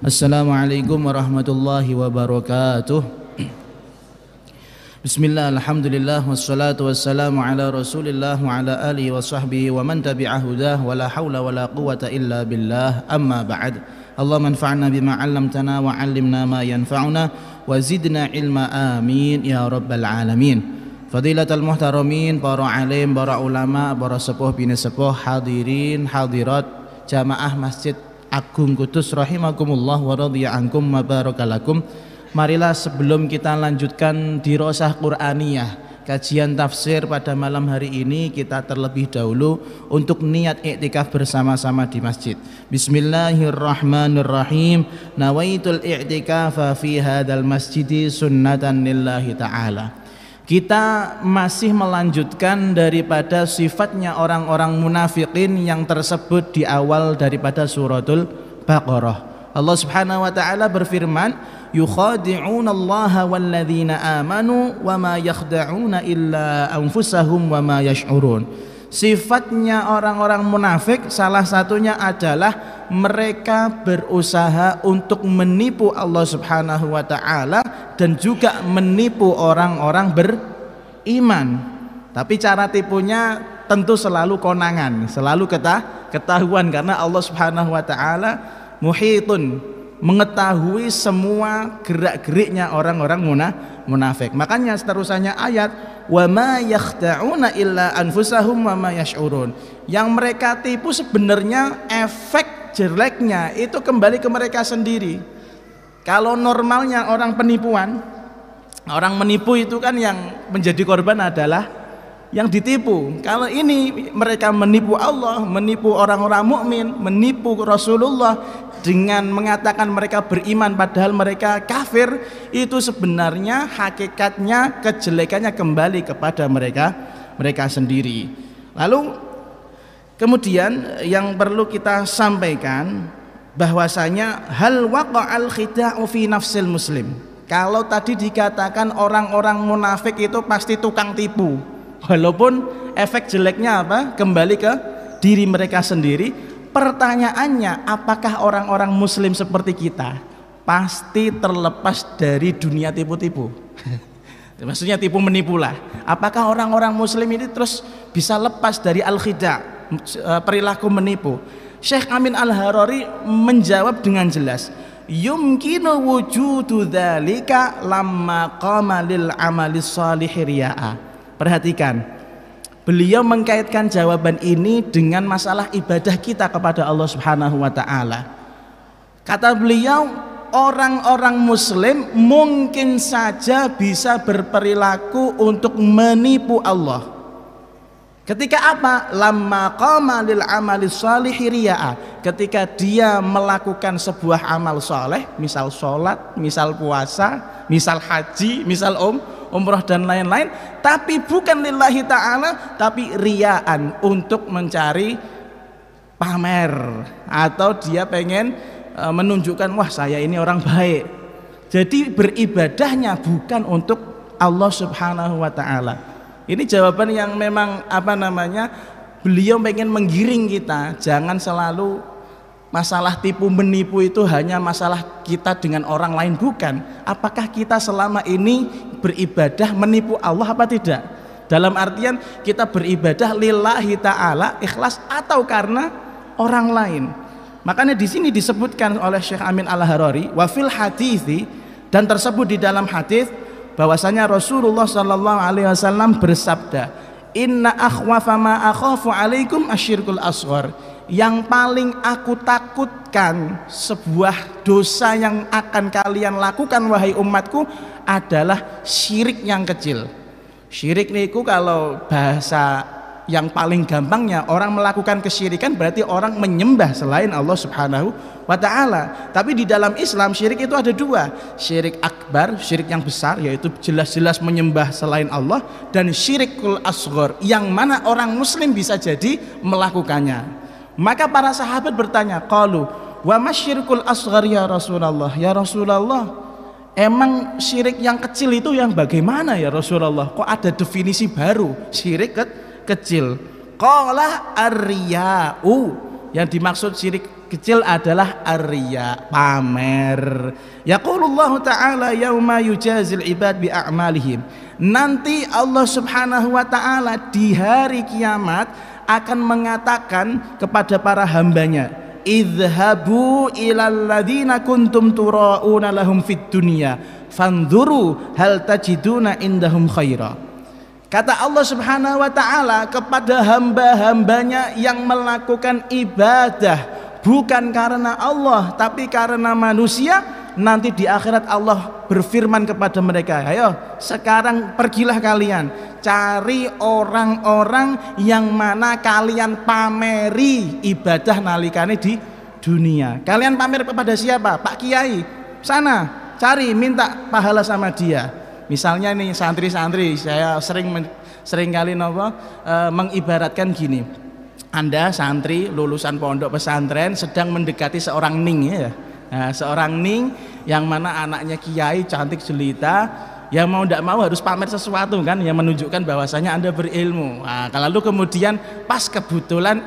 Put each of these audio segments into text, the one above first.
Assalamualaikum warahmatullahi wabarakatuh. Bismillah, alhamdulillah, wassalatu wassalamu ala rasulillah wa ala alihi wa sahbihi wa man tabi'a hudah wa la hawla wa la quwata illa billah, amma ba'd. Allahumma anfa'na bima 'allamtana wa 'allimna ma yanfa'una wa zidna ilma, amin ya rabbal alamin. Fadilatul muhtaramin, para alim, para ulama, para sepuh bini sepuh, hadirin hadirat jamaah Masjid Agung Kudus rahimakumullah wa radhiya ankum wa barakalakum. Marilah sebelum kita lanjutkan dirosah Qur'aniyah, kajian tafsir pada malam hari ini, kita terlebih dahulu untuk niat i'tikaf bersama-sama di masjid. Bismillahirrahmanirrahim. Nawaitul i'tikafa fi hadzal masjidi sunnatan lillahi ta'ala. Kita masih melanjutkan daripada sifatnya orang-orang munafikin yang tersebut di awal daripada suratul Baqarah. Allah Subhanahu wa taala berfirman, yukhadi'unallaha walladzina amanu wama yakhda'una illa anfusahum wama yash'urun. Sifatnya orang-orang munafik salah satunya adalah mereka berusaha untuk menipu Allah Subhanahu wa taala dan juga menipu orang-orang beriman. Tapi cara tipunya tentu selalu konangan, selalu ketahuan, karena Allah Subhanahu wa taala muhitun, mengetahui semua gerak-geriknya orang-orang munafik. Makanya seterusnya ayat, wa ma yakhda'una illa anfusahum wa ma yash'urun. Yang mereka tipu sebenarnya efek jeleknya itu kembali ke mereka sendiri. Kalau normalnya orang penipuan, orang menipu itu kan yang menjadi korban adalah yang ditipu. Kalau ini mereka menipu Allah, menipu orang-orang mukmin, menipu Rasulullah dengan mengatakan mereka beriman padahal mereka kafir, itu sebenarnya hakikatnya kejelekannya kembali kepada mereka sendiri. Lalu kemudian yang perlu kita sampaikan bahwasanya hal waqa'al khida'u fi nafsil muslim. Kalau tadi dikatakan orang-orang munafik itu pasti tukang tipu, walaupun efek jeleknya apa? Kembali ke diri mereka sendiri. Pertanyaannya, apakah orang-orang muslim seperti kita pasti terlepas dari dunia tipu-tipu? Maksudnya tipu menipu lah. Apakah orang-orang muslim ini terus bisa lepas dari al-khida', perilaku menipu? Syekh Amin Al-Harari menjawab dengan jelas, yumkinu wujudu dzalika lamma qama lil amali shalih riya'a. Perhatikan, beliau mengkaitkan jawaban ini dengan masalah ibadah kita kepada Allah Subhanahu wa taala. Kata beliau, orang-orang muslim mungkin saja bisa berperilaku untuk menipu Allah. Ketika apa? Lamma qama lil amali shalih riya'a. Ketika dia melakukan sebuah amal soleh, misal sholat, misal puasa, misal haji, misal umrah dan lain-lain, tapi bukan lillahi ta'ala, tapi riyaan, untuk mencari pamer, atau dia pengen menunjukkan, wah saya ini orang baik. Jadi beribadahnya bukan untuk Allah Subhanahu wa ta'ala. Ini jawaban yang memang beliau pengen menggiring kita, jangan selalu masalah tipu menipu itu hanya masalah kita dengan orang lain, bukan. Apakah kita selama ini beribadah menipu Allah apa tidak? Dalam artian kita beribadah lillahi ta'ala ikhlas atau karena orang lain. Makanya di sini disebutkan oleh Syekh Amin Al-Harari wa fil hadithi, dan tersebut di dalam hadis bahwasanya Rasulullah sallallahu alaihi wasallam bersabda, inna akhwafa ma akhafu alaikum asyirkul asghar. Yang paling aku takutkan, sebuah dosa yang akan kalian lakukan wahai umatku, adalah syirik yang kecil. Syirik niku kalau bahasa yang paling gampangnya, orang melakukan kesyirikan berarti orang menyembah selain Allah Subhanahu wa ta'ala. Tapi di dalam Islam syirik itu ada dua, syirik akbar, syirik yang besar, yaitu jelas-jelas menyembah selain Allah, dan syirikul asghar, yang mana orang muslim bisa jadi melakukannya. Maka para sahabat bertanya, qalu wa masyirkul asghar ya Rasulullah? Ya Rasulullah, emang syirik yang kecil itu yang bagaimana ya Rasulullah? Kok ada definisi baru, syirik kecil? Qala ar-riya'u, yang dimaksud syirik kecil adalah ar-riya, pamer. Yaqulullahu ta'ala yauma yujazil ibad bi a'malihim. Nanti Allah Subhanahu wa taala di hari kiamat akan mengatakan kepada para hambanya, idhabu ilal ladzina kuntum tura'una lahum fid dunya fanzuru hal tajiduna indahum khaira. Kata Allah Subhanahu wa taala kepada hamba-hambanya yang melakukan ibadah bukan karena Allah tapi karena manusia, nanti di akhirat Allah berfirman kepada mereka, ayo sekarang pergilah kalian cari orang-orang yang mana kalian pameri ibadah nalikane di dunia. Kalian pamer kepada siapa? Pak Kiai. Sana cari, minta pahala sama dia. Misalnya nih santri-santri, saya sering kali mengibaratkan gini. Anda santri lulusan pondok pesantren sedang mendekati seorang ning ya. Nah, seorang ning yang mana anaknya kiai cantik jelita, yang mau tidak mau harus pamer sesuatu kan yang menunjukkan bahwasanya Anda berilmu. Nah, lalu kemudian pas kebetulan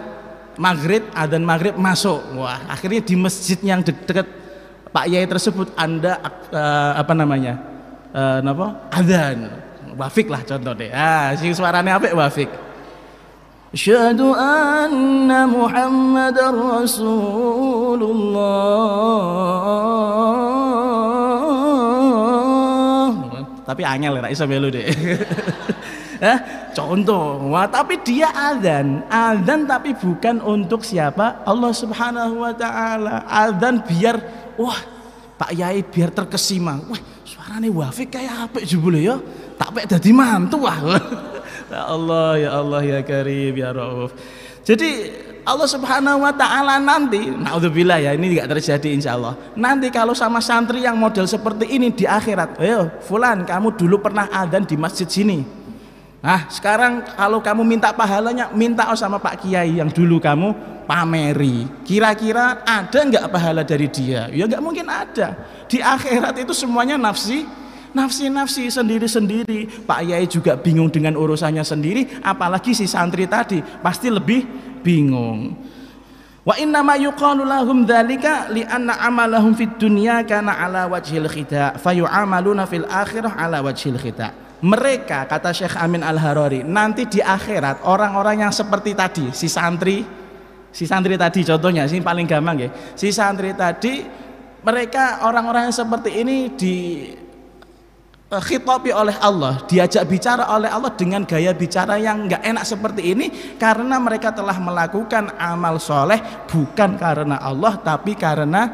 maghrib, adzan maghrib masuk. Wah, akhirnya di masjid yang dekat Pak Yai tersebut Anda adzan. Wafik lah contoh deh. Si suaranya apik wafik. Asyhadu anna Muhammadar Rasulullah. Tapi angel ra iso melu deh. Contoh. Wah, tapi dia adzan tapi bukan untuk siapa? Allah Subhanahu wa taala. Adzan biar Pak Yai biar terkesima. Wah, suarane wafik kayak apik jebule ya. Tak pek dadi mantu wah. Ya Allah ya Karim ya Rauf. Jadi Allah Subhanahu wa taala nanti, naudzubillah ya, ini tidak terjadi insyaallah. Nanti kalau sama santri yang model seperti ini di akhirat, ayo fulan kamu dulu pernah adzan di masjid sini. Nah, sekarang kalau kamu minta pahalanya, minta sama Pak Kiai yang dulu kamu pameri. Kira-kira ada enggak pahala dari dia? Ya enggak mungkin ada. Di akhirat itu semuanya nafsi sendiri-sendiri. Pak Yai juga bingung dengan urusannya sendiri, apalagi si santri tadi pasti lebih bingung. Wa inna ma yuqalu lahum dzalika li anna amalahum fid dunya kana ala wajhil khida fa yu'amaluna fil akhirah ala wajhil khida. Mereka, kata Syekh Amin Al-Harari, nanti di akhirat orang-orang yang seperti tadi, si santri tadi contohnya, ini paling gampang ya. Si santri tadi, mereka orang-orang yang seperti ini di khitabi oleh Allah, diajak bicara oleh Allah dengan gaya bicara yang enggak enak seperti ini, karena mereka telah melakukan amal soleh bukan karena Allah tapi karena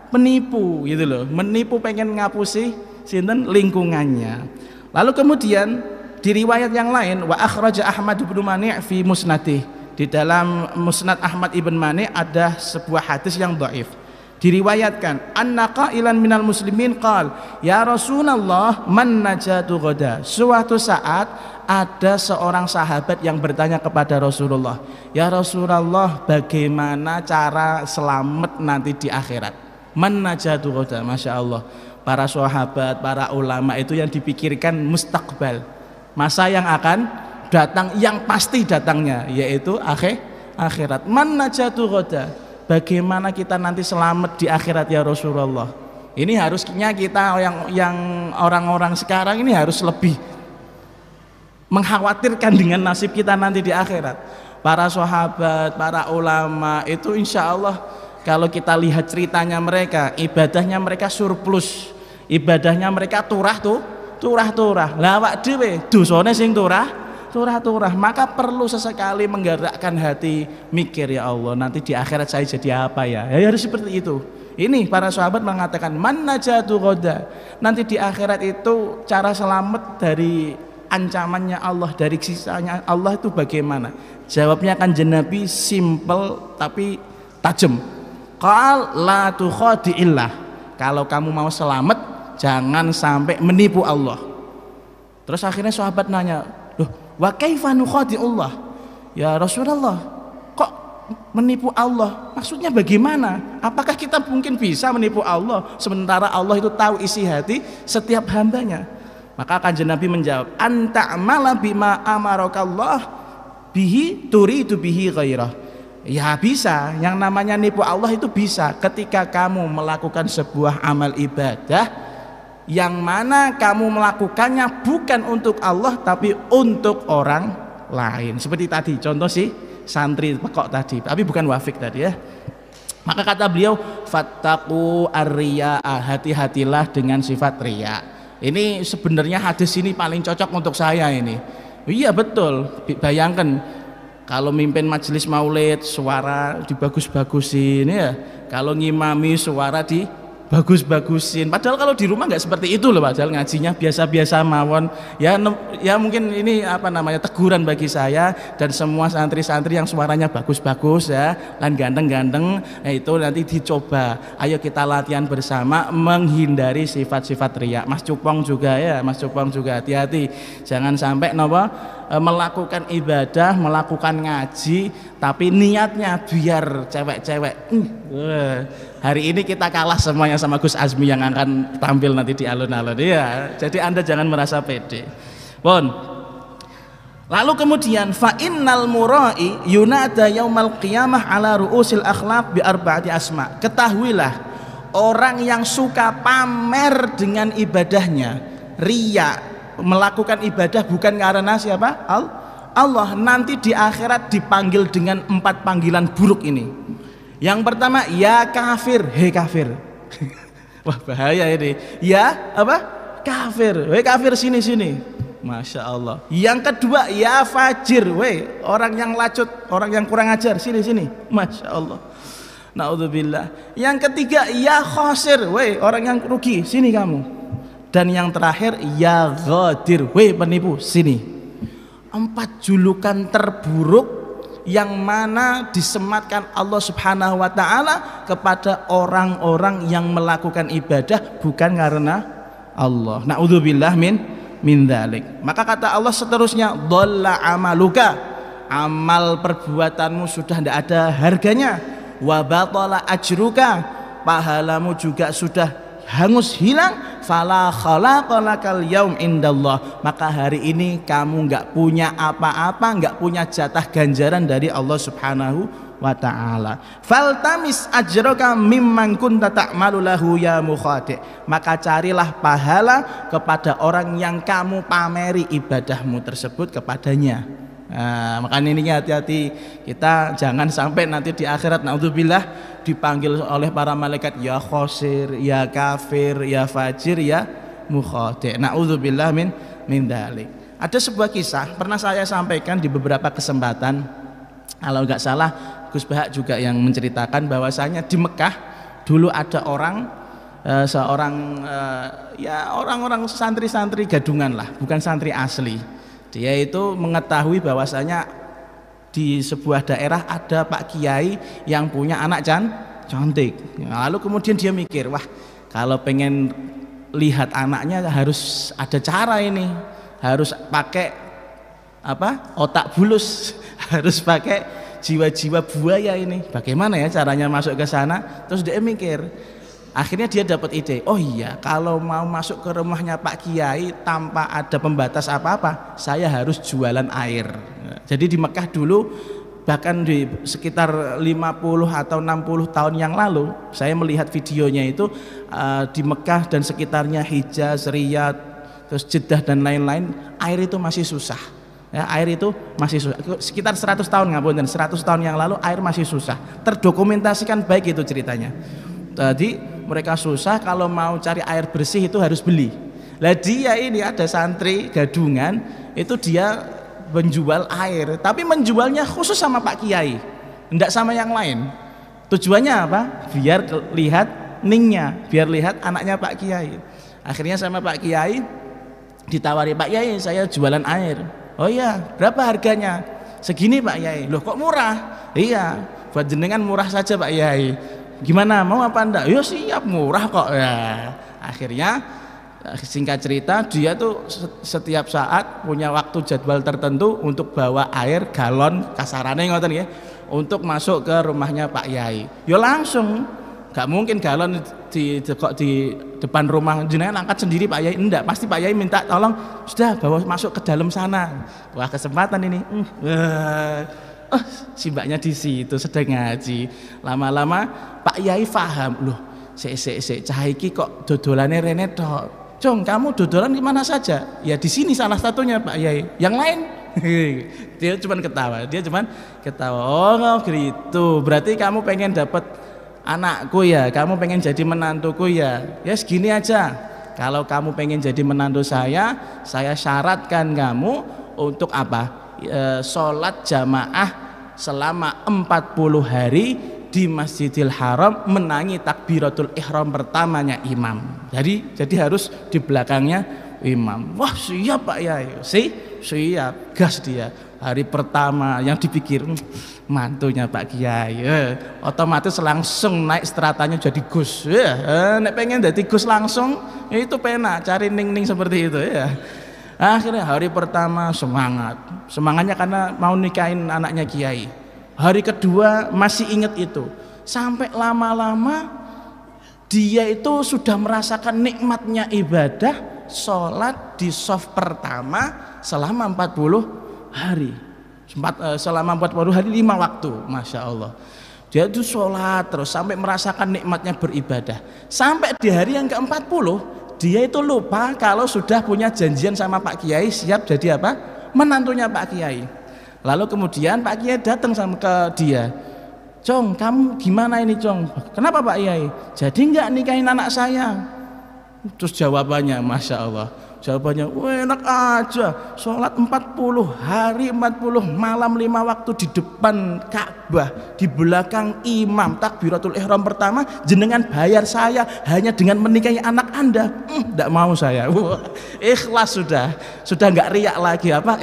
menipu gitu loh, menipu pengen ngapusi sinten lingkungannya. Lalu kemudian di riwayat yang lain, wa akhraja Ahmad bin Mani' fi musnadih, di dalam musnad Ahmad ibn Mani' ada sebuah hadis yang dhaif. Diriwayatkan anna qailan minal muslimin qal ya Rasulullah man najatu ghadan. Suatu saat ada seorang sahabat yang bertanya kepada Rasulullah, ya Rasulullah bagaimana cara selamat nanti di akhirat? Man najatu ghadan. Masya Allah, para sahabat, para ulama itu yang dipikirkan mustakbal, masa yang akan datang, yang pasti datangnya, yaitu akhirat. Man najatu ghadan, bagaimana kita nanti selamat di akhirat ya Rasulullah? Ini harusnya kita yang orang-orang sekarang ini harus lebih mengkhawatirkan dengan nasib kita nanti di akhirat. Para sahabat, para ulama itu insya Allah kalau kita lihat ceritanya mereka, ibadahnya mereka surplus, ibadahnya mereka turah. Lah awak dhewe dosane sing turah, maka perlu sesekali menggerakkan hati, mikir ya Allah nanti di akhirat saya jadi apa ya? Ya harus seperti itu. Ini para sahabat mengatakan man najatu ghadan, nanti di akhirat itu cara selamat dari ancamannya Allah, dari sisanya Allah itu bagaimana? Jawabnya Kanjeng Nabi simple tapi tajam. Qal la tukhadi'illah, kalau kamu mau selamat jangan sampai menipu Allah. Terus akhirnya sahabat nanya, loh wa kaifa nukhadi'ullah ya Rasulullah, kok menipu Allah, maksudnya bagaimana? Apakah kita mungkin bisa menipu Allah sementara Allah itu tahu isi hati setiap hambanya? Maka Kanjeng Nabi menjawab, anta amala bima amarakallah bihi turidu bihi ghairah. Ya bisa, yang namanya nipu Allah itu bisa ketika kamu melakukan sebuah amal ibadah yang mana kamu melakukannya bukan untuk Allah tapi untuk orang lain. Seperti tadi contoh si santri pekok tadi, tapi bukan wafik tadi ya. Maka kata beliau, fattaqu ar-riya'a, hati-hatilah dengan sifat riya. Ini sebenarnya hadis ini paling cocok untuk saya ini. Iya betul, bayangkan kalau mimpin majelis maulid suara dibagus-bagusin ya, kalau ngimami suara dibagus-bagusin, padahal kalau di rumah nggak seperti itu loh, padahal ngajinya biasa-biasa mawon ya. Ya mungkin ini apa namanya teguran bagi saya dan semua santri-santri yang suaranya bagus-bagus ya dan ganteng-ganteng, itu nanti dicoba, ayo kita latihan bersama menghindari sifat-sifat riya. Mas Cupong juga ya, Mas Cupong juga hati-hati jangan sampai melakukan ibadah, melakukan ngaji tapi niatnya biar cewek-cewek. Hari ini kita kalah semuanya sama Gus Azmi yang akan tampil nanti di alun-alun ya. Jadi Anda jangan merasa pede. Bon. Lalu kemudian fa innal murai yunada yaumal qiyamah ala ruusil akhlaq bi arba'ati asma. Ketahuilah orang yang suka pamer dengan ibadahnya, riya, melakukan ibadah bukan karena siapa? Allah, nanti di akhirat dipanggil dengan 4 panggilan buruk ini. Yang pertama, ya kafir, hei kafir. Wah bahaya ini. Ya apa? Kafir, hei kafir sini. Masya Allah. Yang kedua, ya fajir, weh orang yang lacut, orang yang kurang ajar, sini. Masya Allah. Naudzubillah. Yang ketiga, ya khosir, weh orang yang rugi, sini kamu. Dan yang terakhir, ya ghadir, weh penipu, sini. 4 julukan terburuk yang mana disematkan Allah Subhanahu wa taala kepada orang-orang yang melakukan ibadah bukan karena Allah. Naudzubillah min dzalik. Maka kata Allah seterusnya, dhalla amaluka, amal perbuatanmu sudah tidak ada harganya, wa batala ajruka, pahalamu juga sudah hangus hilang, fala khalaqalakal yaum indallah, maka hari ini kamu nggak punya apa-apa, nggak punya jatah ganjaran dari Allah Subhanahu wa ta'ala. Faltamis ajraka mimman kunta ta'malu lahu ya mukhadi', maka carilah pahala kepada orang yang kamu pameri ibadahmu tersebut kepadanya. Nah, makanya ini hati-hati, kita jangan sampai nanti di akhirat naudzubillah dipanggil oleh para malaikat ya khosir, ya kafir, ya fajir, ya mukhadi'. Naudzubillah min dzalik. Ada sebuah kisah pernah saya sampaikan di beberapa kesempatan, kalau nggak salah Gus Bahak juga yang menceritakan bahwasanya di Mekah dulu ada orang-orang santri-santri gadungan lah, bukan santri asli. Dia itu mengetahui bahwasanya di sebuah daerah ada Pak Kiai yang punya anak cantik. Lalu kemudian dia mikir, wah kalau pengen lihat anaknya harus ada cara ini, harus pakai otak bulus, harus pakai jiwa-jiwa buaya ini. Bagaimana ya caranya masuk ke sana? Terus dia mikir, akhirnya dia dapat ide, oh iya kalau mau masuk ke rumahnya Pak Kiai tanpa ada pembatas apa-apa, saya harus jualan air. Jadi di Mekah dulu, bahkan di sekitar 50 atau 60 tahun yang lalu, saya melihat videonya itu di Mekah dan sekitarnya, Hijaz, Riyadh, terus Jeddah dan lain-lain, air itu masih susah. Ya, air itu masih susah. Sekitar 100 tahun ngapunten, 100 tahun yang lalu air masih susah. Terdokumentasikan baik itu ceritanya. Tadi mereka susah kalau mau cari air bersih itu harus beli. Lah dia ini ada santri gadungan itu dia menjual air, tapi menjualnya khusus sama Pak Kiai, enggak sama yang lain. Tujuannya apa? Biar lihat ningnya, biar lihat anaknya Pak Kiai. Akhirnya sama Pak Kiai ditawari, Pak Kiai saya jualan air. Oh iya, berapa harganya? Segini Pak Kiai. Loh kok murah? Iya, buat jenengan murah saja Pak Kiai. Gimana, mau apa enggak? Yo siap, murah kok ya. Akhirnya singkat cerita, dia tuh setiap saat punya waktu jadwal tertentu untuk bawa air galon, kasarannya ngoten ya, untuk masuk ke rumahnya Pak Yai. Yo langsung, gak mungkin galon di depan rumah jenengan angkat sendiri Pak Yai, enggak, pasti Pak Yai minta tolong sudah bawa masuk ke dalam sana. Wah kesempatan ini. Oh, si mbaknya di situ sedang ngaji. Lama-lama Pak Yai paham, loh, cah iki kok dodolane rene tok. Jong, kamu dodolan di mana saja? Ya di sini salah satunya Pak Yai. Yang lain dia cuma ketawa. Oh gitu. Berarti kamu pengen dapat anakku ya, kamu pengen jadi menantuku ya. Ya segini aja. Kalau kamu pengen jadi menantu saya syaratkan kamu untuk apa? Sholat jamaah selama 40 hari di Masjidil Haram menangi takbiratul ihram pertamanya imam. Jadi harus di belakangnya imam. Wah siap Pak Yai, siap, gas dia. Hari pertama yang dipikir mantunya Pak Kiai, otomatis langsung naik stratanya jadi Gus. Nek pengen jadi Gus langsung itu penak, cari ning-ning seperti itu ya. Akhirnya hari pertama semangatnya karena mau nikahin anaknya Kiai. Hari kedua masih ingat itu, sampai lama-lama dia itu sudah merasakan nikmatnya ibadah sholat di shaf pertama selama 40 hari. Selama 40 hari 5 waktu, Masya Allah. Dia itu sholat terus sampai merasakan nikmatnya beribadah. Sampai di hari yang ke-40 dia itu lupa kalau sudah punya janjian sama Pak Kiai siap jadi apa? Menantunya Pak Kiai. Lalu kemudian Pak Kiai datang sama ke dia. Cong, kamu gimana ini Cong? Kenapa Pak Kiai? Jadi enggak nikahin anak saya? Terus jawabannya, Masya Allah. Jawabannya, enak aja, sholat 40 hari 40 malam 5 waktu di depan Ka'bah, di belakang imam, takbiratul ihram pertama, jenengan bayar saya hanya dengan menikahi anak Anda. Tidak mau saya. Ikhlas sudah nggak riak lagi apa?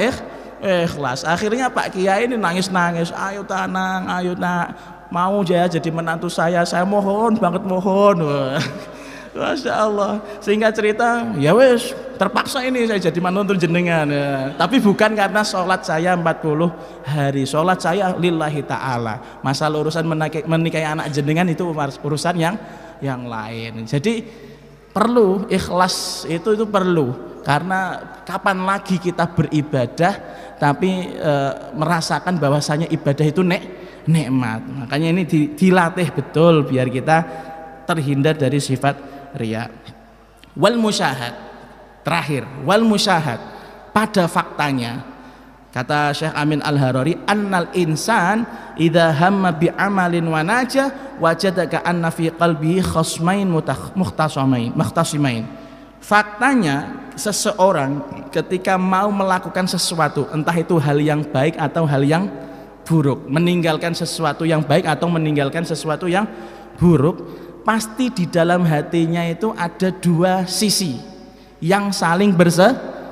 Ikhlas. Akhirnya Pak Kiai ini nangis-nangis, ayo tanang, ayo nak, mau jadi menantu saya mohon banget mohon. Masya Allah. Sehingga cerita, ya wes terpaksa ini saya jadi mantu jenengan ya. Tapi bukan karena sholat saya 40 hari, sholat saya lillahi ta'ala. Masalah urusan menikahi anak jenengan itu urusan yang lain. Jadi perlu ikhlas, itu perlu, karena kapan lagi kita beribadah tapi merasakan bahwasanya ibadah itu nikmat. Makanya ini dilatih betul biar kita terhindar dari sifat riya. Wal musyahad, terakhir, wal musyahad, pada faktanya kata Syekh Amin Al-Harari, annal insan idza hamma bi amalin wa najah wajadaka anna fi qalbihi khasmain muhtasimain. Faktanya seseorang ketika mau melakukan sesuatu, entah itu hal yang baik atau hal yang buruk, meninggalkan sesuatu yang baik atau meninggalkan sesuatu yang buruk, pasti di dalam hatinya itu ada dua sisi yang saling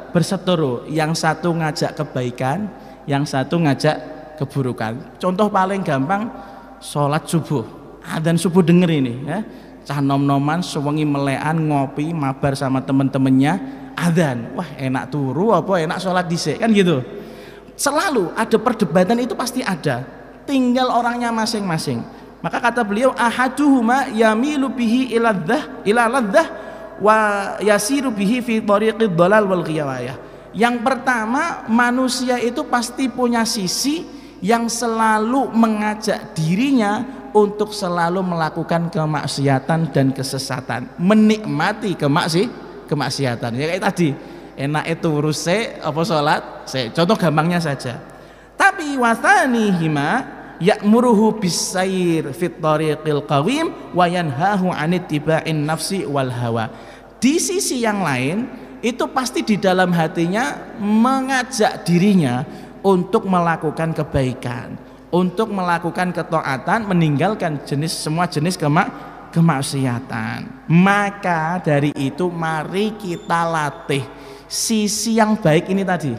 berseteru. Yang satu ngajak kebaikan, yang satu ngajak keburukan. Contoh paling gampang, sholat subuh, adzan subuh denger ini ya, cah nom-noman sewengi melekan ngopi mabar sama temen-temennya, adzan, wah enak turu apa enak sholat dhisik kan gitu. Selalu ada perdebatan, itu pasti ada, tinggal orangnya masing-masing. Maka kata beliau, ahaduhuma yamilu bihi ila laddah wa yasiru bihi fi tariqid dhalal wal ghiyawayah. Yang pertama, manusia itu pasti punya sisi yang selalu mengajak dirinya untuk selalu melakukan kemaksiatan dan kesesatan, menikmati kemaksiatan. Ya kayak tadi, enak itu urus apa sholat, contoh gampangnya saja. Tapi wathanihima ya'muruhu bisair fit tariqil qawim wa yanhahu 'anit tiba'in nafsi wal hawa. Di sisi yang lain itu pasti di dalam hatinya mengajak dirinya untuk melakukan kebaikan, untuk melakukan ketaatan, meninggalkan semua jenis kemaksiatan. Maka dari itu mari kita latih sisi yang baik ini tadi.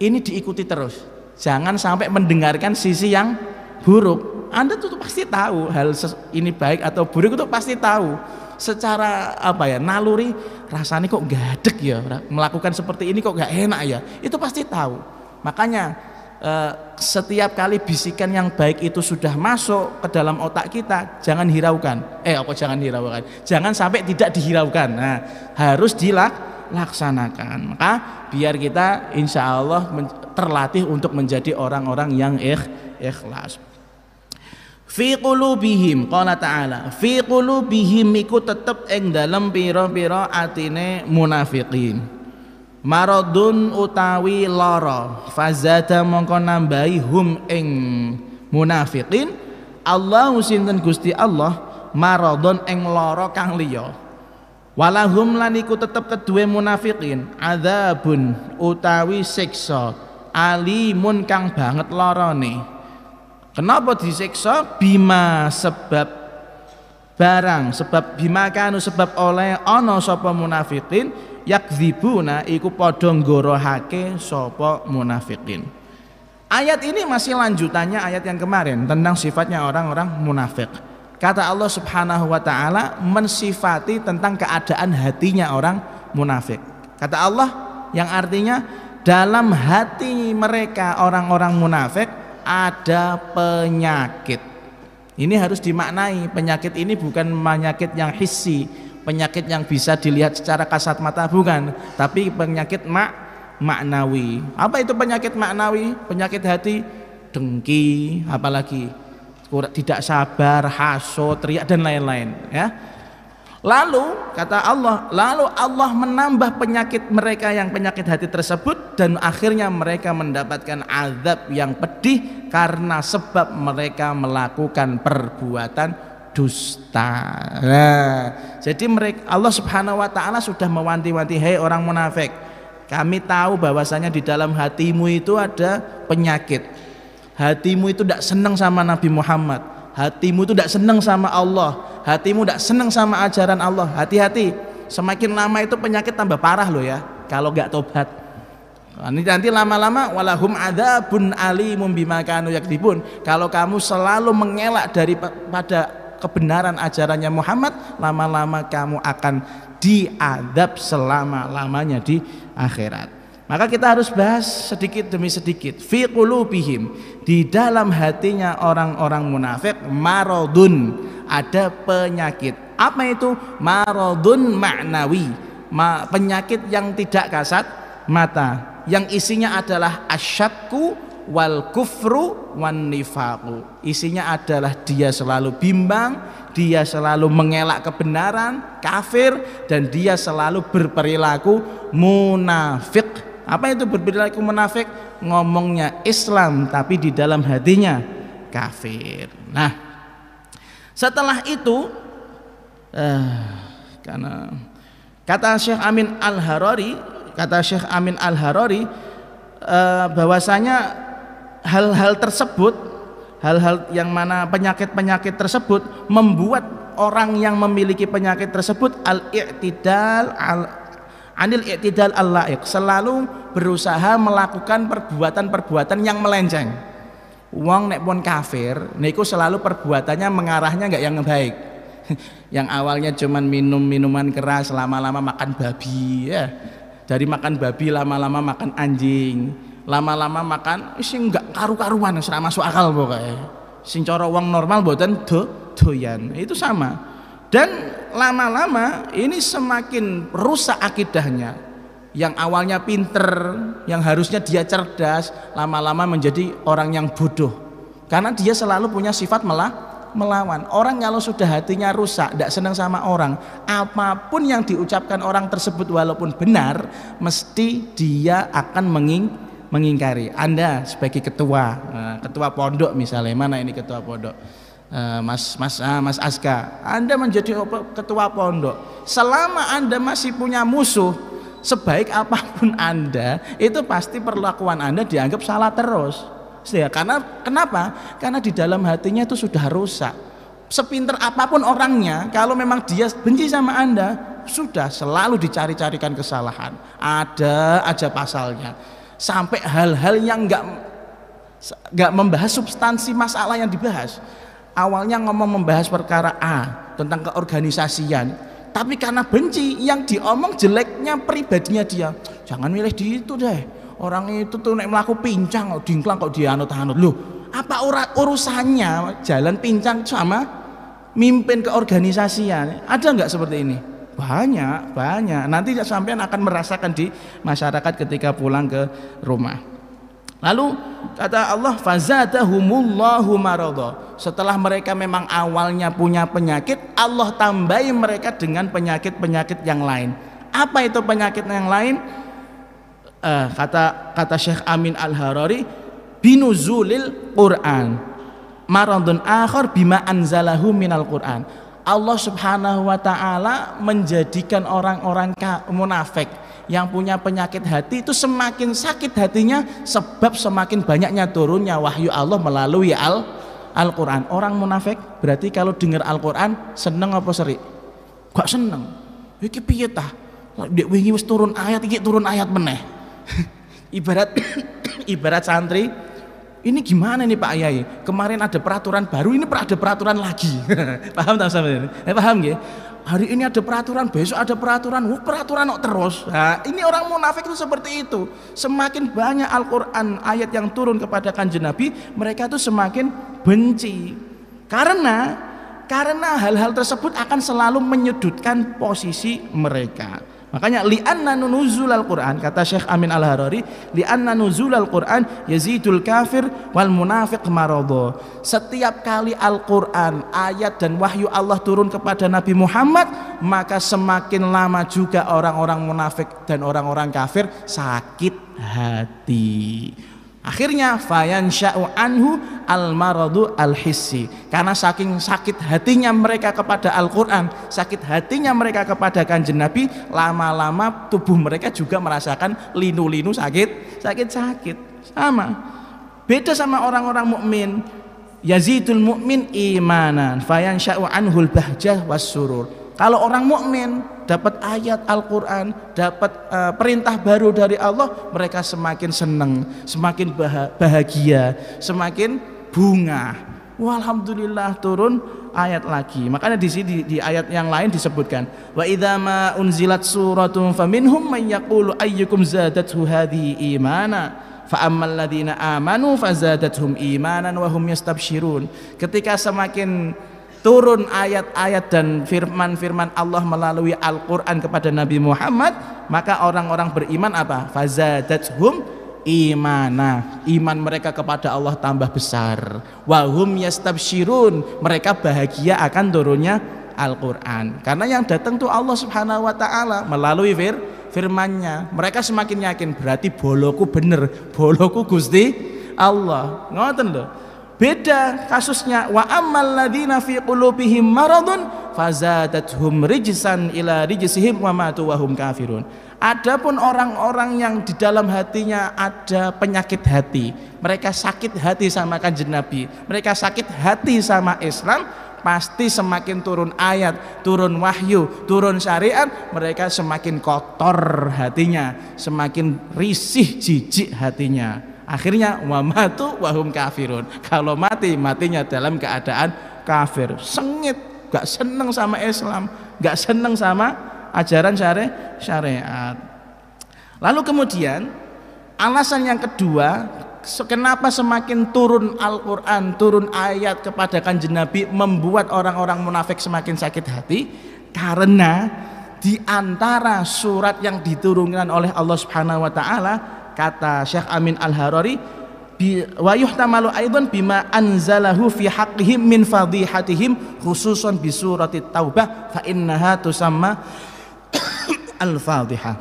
Ini diikuti terus. Jangan sampai mendengarkan sisi yang buruk. Anda tuh pasti tahu hal ini baik atau buruk, itu pasti tahu secara apa ya, naluri, rasanya kok gadek ya melakukan seperti ini, kok gak enak ya, itu pasti tahu. Makanya setiap kali bisikan yang baik itu sudah masuk ke dalam otak kita, jangan hiraukan. Jangan sampai tidak dihiraukan. Nah, harus laksanakan. Maka biar kita insya Allah terlatih untuk menjadi orang-orang yang ikhlas. Fi qulubihim, qala ta'ala, fi qulubihim iku tetep ing dalem pira-pira atine munafiqin maradun utawi lara, fazada mongko nambahi hum ing munafiqin Allahu sinten Gusti Allah maradun ing lara kang liya, walahum lan iku tetep kedue munafiqin adzabun utawi siksa alimun kang banget larane. Kenapa disiksa? Bima sebab barang, sebab bima kanu sebab oleh ana sapa munafiqin yakdzibuna iku padha nggorohake sapa munafiqin. Ayat ini masih lanjutannya ayat yang kemarin tentang sifatnya orang-orang munafik. Kata Allah Subhanahu wa taala mensifati tentang keadaan hatinya orang munafik. Kata Allah yang artinya dalam hati mereka orang-orang munafik ada penyakit. Ini harus dimaknai, penyakit ini bukan penyakit yang hissi, penyakit yang bisa dilihat secara kasat mata, bukan, tapi penyakit maknawi. Apa itu penyakit maknawi? Penyakit hati, dengki, apalagi tidak sabar, hasut, teriak dan lain-lain, ya. Lalu kata Allah, lalu Allah menambah penyakit mereka yang penyakit hati tersebut dan akhirnya mereka mendapatkan azab yang pedih karena sebab mereka melakukan perbuatan dusta. Nah, jadi mereka, Allah Subhanahu wa taala sudah mewanti-wanti, hei orang munafik, kami tahu bahwasanya di dalam hatimu itu ada penyakit. Hatimu itu tidak senang sama Nabi Muhammad. Hatimu itu tidak senang sama Allah, hatimu tidak senang sama ajaran Allah. Hati-hati, semakin lama itu penyakit tambah parah loh ya, kalau nggak tobat. Nanti lama-lama walahum adzabun alimum bima kanu yakdzibun. Kalau kamu selalu mengelak daripada kebenaran ajarannya Muhammad, lama-lama kamu akan diadab selama-lamanya di akhirat. Maka kita harus bahas sedikit demi sedikit. Fi qulubihim, di dalam hatinya orang-orang munafik maradun, ada penyakit. Apa itu? Maradun maknawi, penyakit yang tidak kasat mata, yang isinya adalah asyakku wal kufru wan nifaqu. Isinya adalah dia selalu bimbang, dia selalu mengelak kebenaran, kafir, dan dia selalu berperilaku munafik. Apa itu berperilaku munafik? Ngomongnya Islam tapi di dalam hatinya kafir. Nah, setelah itu karena kata Syekh Amin Al-Harari, bahwasanya hal-hal tersebut, hal-hal yang mana penyakit-penyakit tersebut membuat orang yang memiliki penyakit tersebut anil i'tidal al-la'iq, selalu berusaha melakukan perbuatan-perbuatan yang melenceng. Wong nek pun kafir niku selalu perbuatannya mengarahnya enggak yang baik. Yang awalnya cuman minum minuman keras, lama-lama makan babi ya. Dari makan babi lama-lama makan anjing, lama-lama makan sing enggak karu-karuan, ora masuk akal pokoke. Sing cara wong normal mboten doyan. Itu sama. Dan lama-lama ini semakin rusak akidahnya. Yang awalnya pinter, yang harusnya dia cerdas, lama-lama menjadi orang yang bodoh. Karena dia selalu punya sifat melawan. Orang kalau sudah hatinya rusak, tidak senang sama orang, apapun yang diucapkan orang tersebut walaupun benar, mesti dia akan mengingkari. Anda sebagai ketua pondok misalnya, mana ini ketua pondok? Mas Aska, Anda menjadi ketua pondok, selama Anda masih punya musuh, sebaik apapun Anda, itu pasti perlakuan Anda dianggap salah terus. Ya, karena kenapa? Karena di dalam hatinya itu sudah rusak. Sepinter apapun orangnya, kalau memang dia benci sama Anda, sudah selalu dicari-carikan kesalahan. Ada aja pasalnya. Sampai hal-hal yang nggak membahas substansi masalah yang dibahas. Awalnya ngomong membahas perkara A tentang keorganisasian, tapi karena benci yang diomong jeleknya pribadinya dia. Jangan milih di itu deh, orang itu tuh nek melaku pincang kok dingklang kok dianut-anut. Loh, apa urusannya jalan pincang sama mimpin keorganisasian? Ada nggak seperti ini? Banyak. Nanti sampean akan merasakan di masyarakat ketika pulang ke rumah. Lalu kata Allah, fazadahumullahu maradha. Setelah mereka memang awalnya punya penyakit, Allah tambahi mereka dengan penyakit-penyakit yang lain. Apa itu penyakit yang lain? Kata Syekh Amin Al-Harari, binuzulil Quran, maradun akhar bima anzalahu minal Quran. Allah Subhanahu wa taala menjadikan orang-orang munafik yang punya penyakit hati itu semakin sakit hatinya sebab semakin banyaknya turunnya wahyu Allah melalui Al-Quran. Orang munafik berarti kalau dengar Al-Quran seneng apa seri? Gak seneng. Iki piye tah? Dek wingi wis turun ayat, iki turun ayat meneh. ibarat santri, ini gimana nih Pak Yai? Kemarin ada peraturan baru, ini ada peraturan lagi. Paham tak sampeyan? Paham nggih? Hari ini ada peraturan, besok ada peraturan, peraturan kok terus. Nah, ini orang munafik itu seperti itu. Semakin banyak Al-Qur'an ayat yang turun kepada Kanjeng Nabi, mereka itu semakin benci. Karena hal-hal tersebut akan selalu menyudutkan posisi mereka. Makanya li'anna nuzulal Qur'an, kata Syekh Amin Al-Harari, li'anna nuzulal Qur'an yazidul kafir wal munafiq maradha. Setiap kali Al-Qur'an, ayat dan wahyu Allah turun kepada Nabi Muhammad, maka semakin lama juga orang-orang munafik dan orang-orang kafir sakit hati. Akhirnya fayansha'u anhu al-maradu al-hissi. Karena saking sakit hatinya mereka kepada Al-Qur'an, sakit hatinya mereka kepada Kanjeng Nabi, lama-lama tubuh mereka juga merasakan linu-linu sakit. Sama. Beda sama orang-orang mukmin. Yazidul mu'min imanan fayansha'u anhul bahjah wassurur. Kalau orang mukmin dapat ayat Al-Qur'an, dapat perintah baru dari Allah, mereka semakin senang, semakin bahagia, semakin bunga. Walhamdulillah turun ayat lagi. Makanya di sini di ayat yang lain disebutkan, wa idza ma unzilat suratun faminhum man yaqulu ayyukum zadathu hadhihi imana fa ammal ladzina amanu fazadathum imanan wa hum yastabsyirun. Ketika semakin turun ayat-ayat dan firman-firman Allah melalui Al-Quran kepada Nabi Muhammad, maka orang-orang beriman apa? Fazadathum imana, iman mereka kepada Allah tambah besar. Wahum yastabsyirun, mereka bahagia akan turunnya Al-Quran. Karena yang datang tuh Allah Subhanahu wa taala melalui firman-Nya. Mereka semakin yakin, berarti boloku bener, boloku Gusti Allah. Ngoten lho. Beda kasusnya, wa ammal ladzina fi qulubihim maradun fazadathum rijsan ila rijsihim wa matu wa hum kafirun. Adapun orang-orang yang di dalam hatinya ada penyakit hati, mereka sakit hati sama Kanjeng Nabi, mereka sakit hati sama Islam, pasti semakin turun ayat, turun wahyu, turun syariat, mereka semakin kotor hatinya, semakin risih jijik hatinya. Akhirnya wa matu wa hum kafirun. Kalau matinya dalam keadaan kafir, sengit, gak seneng sama Islam, gak seneng sama ajaran syariat. Lalu kemudian alasan yang kedua, kenapa semakin turun Al-Quran, turun ayat kepada Kanjeng Nabi membuat orang-orang munafik semakin sakit hati? Karena di antara surat yang diturunkan oleh Allah Subhanahu wa taala, kata Syekh Amin Al-Harari, wa yuhtamalu aidan bima anzalahu fi haqqihim min fadihatihim khususan bi surati Taubah fa innaha tusamma al-fadihah.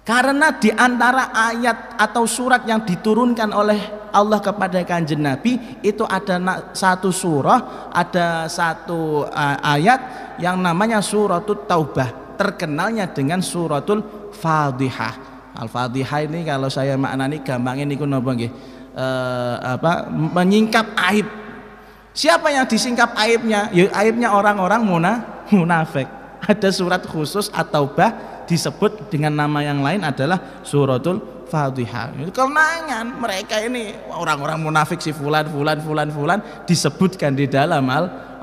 Karena di antara ayat atau surat yang diturunkan oleh Allah kepada Kanjeng Nabi itu ada satu surah, ada satu ayat yang namanya suratul Taubah, terkenalnya dengan suratul Fadihah. Al-Fadihah ini kalau saya maknani gampangnya niku napa nggih? Menyingkap aib. Siapa yang disingkap aibnya? Ya aibnya orang-orang munafik. Ada surat khusus At-Taubah disebut dengan nama yang lain adalah suratul Fadihah. Itu kemenangan mereka ini orang-orang munafik si fulan disebutkan di dalam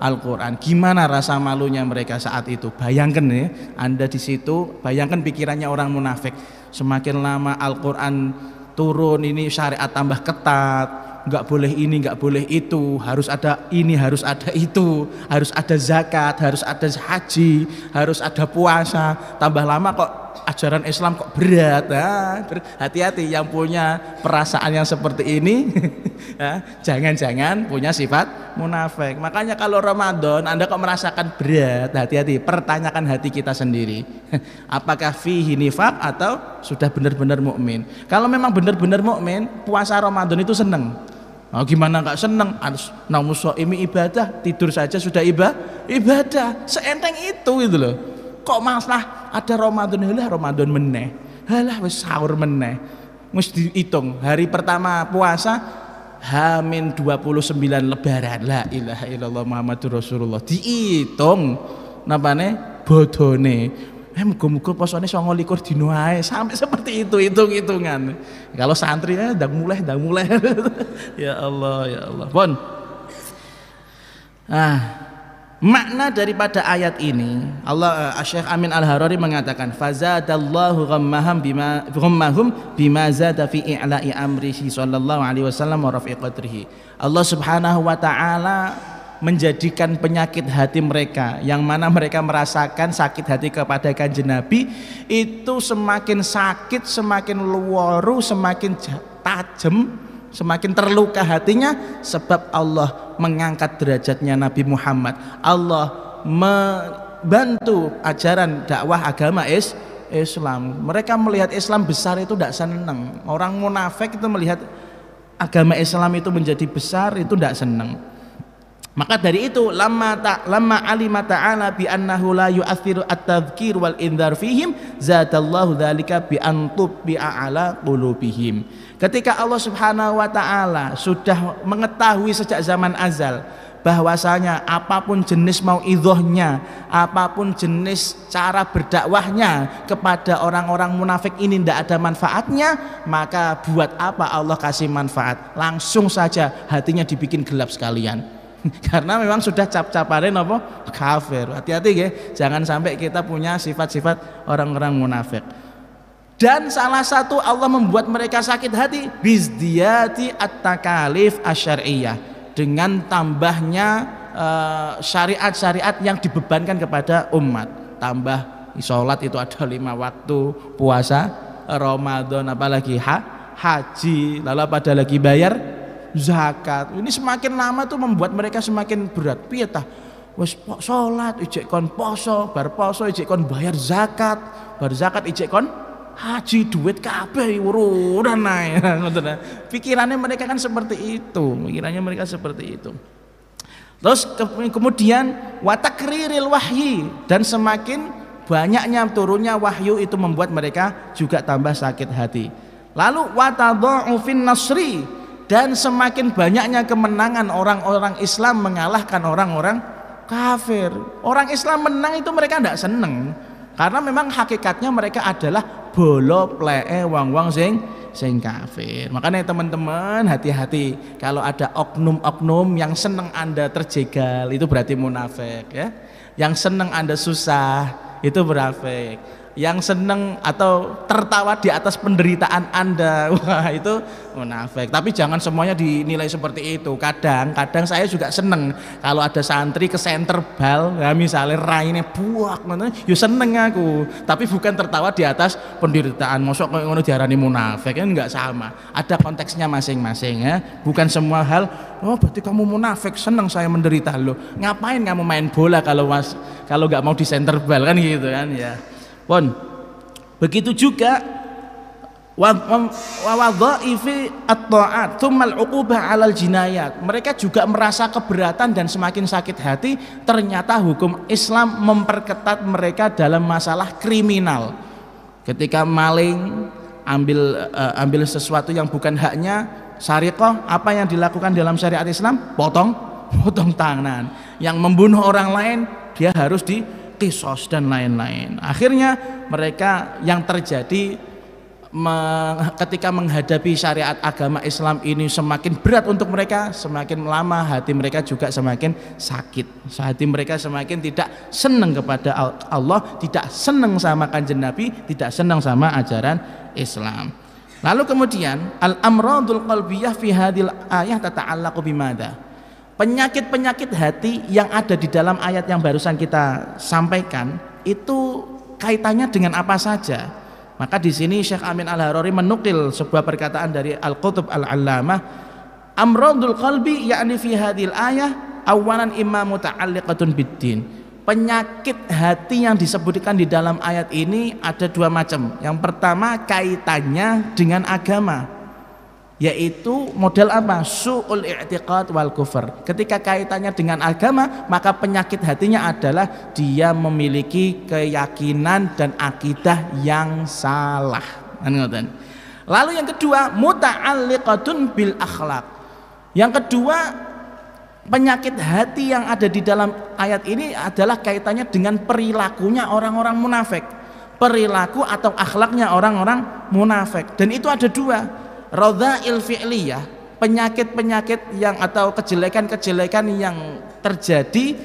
Al-Quran. Gimana rasa malunya mereka saat itu? Bayangkan ya, Anda di situ, bayangkan pikirannya orang munafik. Semakin lama Al-Quran turun, ini syariat tambah ketat, nggak boleh ini, nggak boleh itu, harus ada ini, harus ada itu, harus ada zakat, harus ada haji, harus ada puasa. Tambah lama kok ajaran Islam kok berat. Hati-hati yang punya perasaan yang seperti ini jangan-jangan punya sifat munafik. Makanya kalau Ramadan Anda kok merasakan berat, hati-hati, pertanyakan hati kita sendiri. Apakah fihi nifaq atau sudah benar-benar mukmin? Kalau memang benar-benar mukmin, puasa Ramadan itu seneng. Gimana nggak seneng? Naumushoimi ibadah, tidur saja sudah ibadah. Seenteng itu gitu loh. Kok masalah ada Ramadan, Ramadan meneh, wis sahur meneh, mesti dihitung hari pertama puasa H-29 lebaran, la ilaha illallah Muhammadur Rasulullah, dihitung napane bodone, muga-muga posone 29 dino ae, sampai seperti itu hitung-hitungan. Kalau santri ndang mulai ya Allah pun. Makna daripada ayat ini, Syekh Amin Al-Harari mengatakan fazadallahu ghammahum bima zada fi i'la'i amrihi sallallahu alaihi wasallam wa rafi qadrihi. Allah Subhanahu wa taala menjadikan penyakit hati mereka yang mana mereka merasakan sakit hati kepada Kanjeng Nabi itu semakin sakit, semakin luwaru, semakin tajam, semakin terluka hatinya sebab Allah mengangkat derajatnya Nabi Muhammad. Allah membantu ajaran dakwah agama Islam. Mereka melihat Islam besar itu tidak senang. Orang munafik itu melihat agama Islam itu menjadi besar itu tidak senang. Maka dari itu lamma alima ta'ala bi annahu la yu'athiru at-tadhkir wal indhar fihim zadallahu dzalika bi antubbi'a ala qulubihim. Ketika Allah Subhanahu wa taala sudah mengetahui sejak zaman azal bahwasanya apapun jenis mauidhahnya, apapun jenis cara berdakwahnya kepada orang-orang munafik ini tidak ada manfaatnya, maka buat apa Allah kasih manfaat? Langsung saja hatinya dibikin gelap sekalian. Karena memang sudah cap-capane apa? Kafir. Hati-hati ya, jangan sampai kita punya sifat-sifat orang-orang munafik. Dan salah satu Allah membuat mereka sakit hati bizdiyati at-takalif asyariyah, dengan tambahnya syariat-syariat yang dibebankan kepada umat. Tambah sholat itu ada 5 waktu, puasa Ramadan, apalagi haji, lalu pada lagi bayar zakat. Ini semakin lama tuh membuat mereka semakin berat. Piye tah? Wis sholat ijek kon poso, bar poso ijek kon bayar zakat, bar zakat ijek kon haji, duit kabeh urunan nae. Pikirannya mereka kan seperti itu. Terus kemudian watakriril wahyi, dan semakin banyaknya turunnya wahyu itu membuat mereka juga tambah sakit hati. Lalu watadha'u fin nasri, dan semakin banyaknya kemenangan orang-orang Islam mengalahkan orang-orang kafir. Orang Islam menang itu mereka tidak seneng, karena memang hakikatnya mereka adalah bolo plee wang-wang sing kafir. Makanya teman-teman hati-hati kalau ada oknum-oknum yang seneng Anda terjegal, itu berarti munafik ya. Yang seneng Anda susah, itu munafik. Yang seneng atau tertawa di atas penderitaan Anda, wah itu munafik. Tapi jangan semuanya dinilai seperti itu. Kadang saya juga seneng kalau ada santri kesenter bal, ya misalnya raine buak, ya seneng aku. Tapi bukan tertawa di atas penderitaan. Mosok ngono diarani munafik, kan enggak sama. Ada konteksnya masing-masing ya. Bukan semua hal, oh berarti kamu munafik, seneng saya menderita lo. Ngapain kamu main bola kalau nggak mau disenter bal kan gitu kan ya. Pun begitu juga wadhaifi at-ta'at tsummal 'uqubah 'alal jinayat. Mereka juga merasa keberatan dan semakin sakit hati ternyata hukum Islam memperketat mereka dalam masalah kriminal. Ketika maling ambil sesuatu yang bukan haknya, sariqah, apa yang dilakukan dalam syariat Islam? Potong tangan. Yang membunuh orang lain dia harus kisos dan lain-lain. Akhirnya mereka yang terjadi ketika menghadapi syariat agama Islam ini semakin berat untuk mereka, semakin lama hati mereka juga semakin sakit. Hati mereka semakin tidak senang kepada Allah, tidak senang sama Kanjeng Nabi, tidak senang sama ajaran Islam. Lalu kemudian al-amradul qalbiyah fi hadhil ayah tata'allaqu bimadza? Penyakit-penyakit hati yang ada di dalam ayat yang barusan kita sampaikan itu kaitannya dengan apa saja? Maka di sini Syekh Amin Al-Harari menukil sebuah perkataan dari Al-Qutb Al-Allamah, amradul qalbi yakni fi hadhil ayah awalan imma muta'alliqatun biddin. Penyakit hati yang disebutkan di dalam ayat ini ada dua macam. Yang pertama kaitannya dengan agama, yaitu model apa? Su'ul i'tiqad wal kufur. Ketika kaitannya dengan agama, maka penyakit hatinya adalah dia memiliki keyakinan dan akidah yang salah. Lalu yang kedua muta'alliqatun bil akhlaq. Yang kedua, penyakit hati yang ada di dalam ayat ini adalah kaitannya dengan perilakunya orang-orang munafik, perilaku atau akhlaknya orang-orang munafik. Dan itu ada dua, radha'il fi'liyah, penyakit-penyakit yang atau kejelekan-kejelekan yang terjadi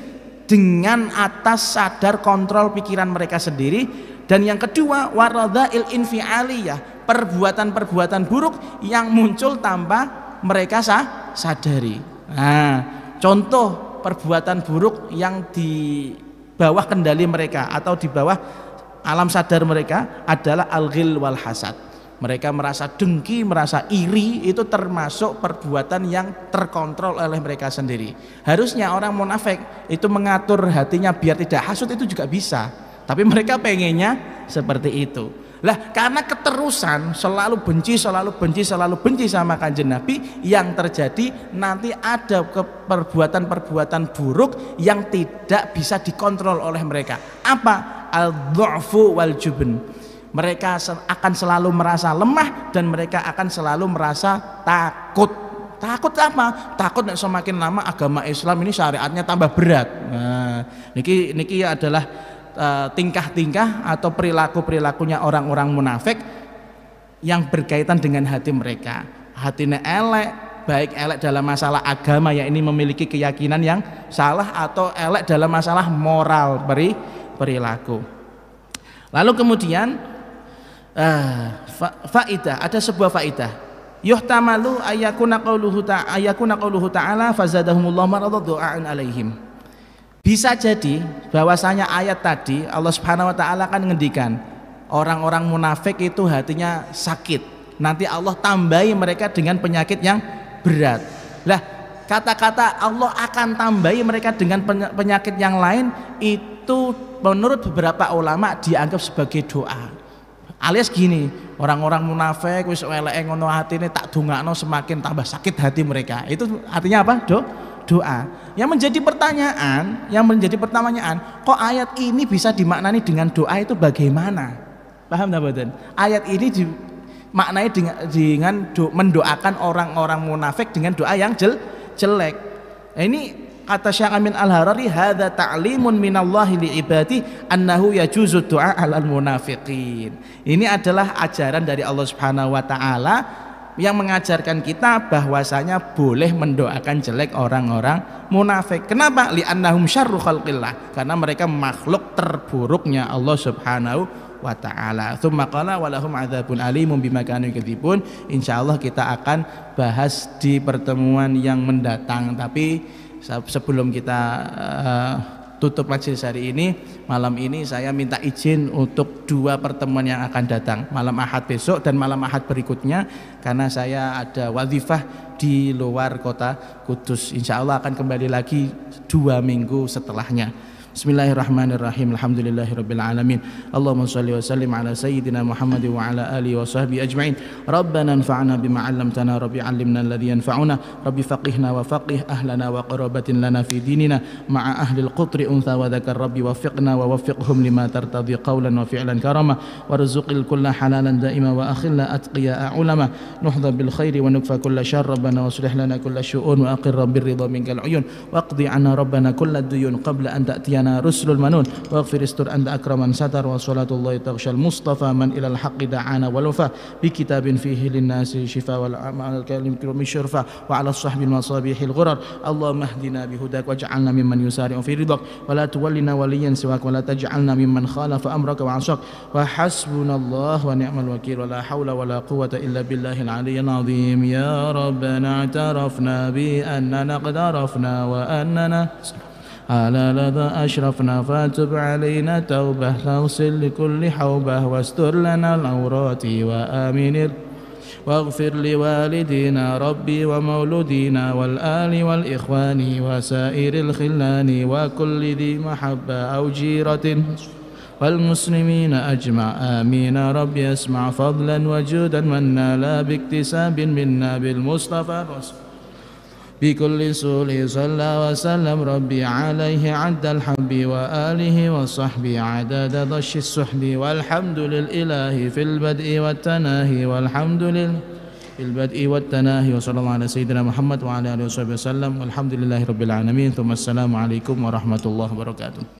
dengan atas sadar kontrol pikiran mereka sendiri. Dan yang kedua waradha'il infi'aliyah, perbuatan-perbuatan buruk yang muncul tanpa mereka sadari. Nah, contoh perbuatan buruk yang di bawah kendali mereka atau di bawah alam sadar mereka adalah al-ghil wal hasad. Mereka merasa dengki, merasa iri, itu termasuk perbuatan yang terkontrol oleh mereka sendiri. Harusnya orang munafik itu mengatur hatinya biar tidak hasud, itu juga bisa, tapi mereka pengennya seperti itu. Lah karena keterusan selalu benci sama Kanjeng Nabi, yang terjadi nanti ada perbuatan-perbuatan buruk yang tidak bisa dikontrol oleh mereka. Apa? Al-dhu'fu wal jubn. Mereka akan selalu merasa lemah dan mereka akan selalu merasa takut. Takut apa? Takut nek semakin lama agama Islam ini syariatnya tambah berat. Nah, niki adalah tingkah-tingkah atau perilaku-perilakunya orang-orang munafik yang berkaitan dengan hati mereka. Hatinya elek, baik elek dalam masalah agama, ya ini memiliki keyakinan yang salah, atau elek dalam masalah moral, perilaku. Lalu kemudian faidah, ada sebuah faidah. Yuhtamalu ayakuna qauluhu ta'ala fazadahumullahu maradan du'aan alaihim. Bisa jadi bahwasanya ayat tadi Allah Subhanahu wa taala kan ngendikan orang-orang munafik itu hatinya sakit. Nanti Allah tambahi mereka dengan penyakit yang berat. Lah, kata-kata Allah akan tambahi mereka dengan penyakit yang lain itu menurut beberapa ulama dianggap sebagai doa. Alias gini, orang-orang munafik wis eleke ngono hatine tak dongakno semakin tambah sakit hati mereka. Itu artinya apa? Doa. Yang menjadi pertanyaan, kok ayat ini bisa dimaknani dengan doa itu bagaimana? Paham tak mboten? Ayat ini dimaknai dengan mendoakan orang-orang munafik dengan doa yang jelek. Nah, ini kata Syekh Amin Al-Harari, hadza ta'limun minallahi li'ibadi annahu yajuzu du'a 'alal munafiqin. Ini adalah ajaran dari Allah Subhanahu wa taala yang mengajarkan kita bahwasanya boleh mendoakan jelek orang-orang munafik. Kenapa? Li'annahum syarru khalqillah, karena mereka makhluk terburuknya Allah Subhanahu wa ta'ala. Tsumma qala walahum adzabun alimun bima kanu yakdzibun. Insyaallah kita akan bahas di pertemuan yang mendatang. Tapi sebelum kita tutup majelis hari ini, malam ini saya minta izin untuk 2 pertemuan yang akan datang, malam Ahad besok dan malam Ahad berikutnya, karena saya ada wazifah di luar kota Kudus. Insya Allah akan kembali lagi 2 minggu setelahnya. Bismillahirrahmanirrahim. Alhamdulillahirabbil alamin. Allahumma shalli wa sallim ala sayyidina Muhammad wa ala alihi wa sahbihi ajma'in. Rabbana anfa'na bima 'allamtana, rabbi 'allimna alladhi yanfa'una, rabbi faqihna wa faqih ahlana wa qarabatin lana fi dinina ma'a ahli al-qutri untha wa dzakar, rabbi waffiqna wa waffiqhum lima tartadhi qawlan wa fi'lan karama warzuqil kulla halalan da'ima wa akhilla atqiya ulama nuhdha bil khairi wa nukfa kulla syarr, rabbana waslih lana kulla syu'un wa aqir bir ridha minkal uyun waqdi 'anna rabbana kulla duyun qabla an ta'tiya nabiyana rusulul manun waghfir istur anta akraman satar wa salatullahi taghshal mustafa man ilal haqqi da'ana wal wafa bi kitabin fihi linnasi shifa wal amal kalim min syurfa wa ala sahbil masabihil ghurar Allahumma hdina bihudak waj'alna mimman yusari'u fi ridak wa la tuwallina waliyan siwak wa la taj'alna mimman khalafa amraka wa 'asak wa hasbunallahu wa ni'mal wakil wa la hawla wa la quwwata illa billahil aliyyil azim ya rabbana i'tarafna bi annana qad arafna wa annana على لظى أشرفنا فاتب علينا توبة تغسل لكل حوبة واستر لنا العورات وآمن واغفر لوالدينا ربي ومولودينا والآل والإخوان وسائر الخلان وكل ذي محبة أو جيرة والمسلمين أجمع آمين ربي اسمع فضلا وجودا منا لا باكتساب منا بالمصطفى بكل سول صلى وسلم ربي عليه عد الحب وآله وصحبه عدد ضش السحب والحمد للإله في البدء والتناهي والحمد لله في البدء والتناهي وصلى الله على سيدنا محمد وعلى آله وصحبه وسلم والحمد لله رب العالمين ثم السلام عليكم ورحمة الله وبركاته.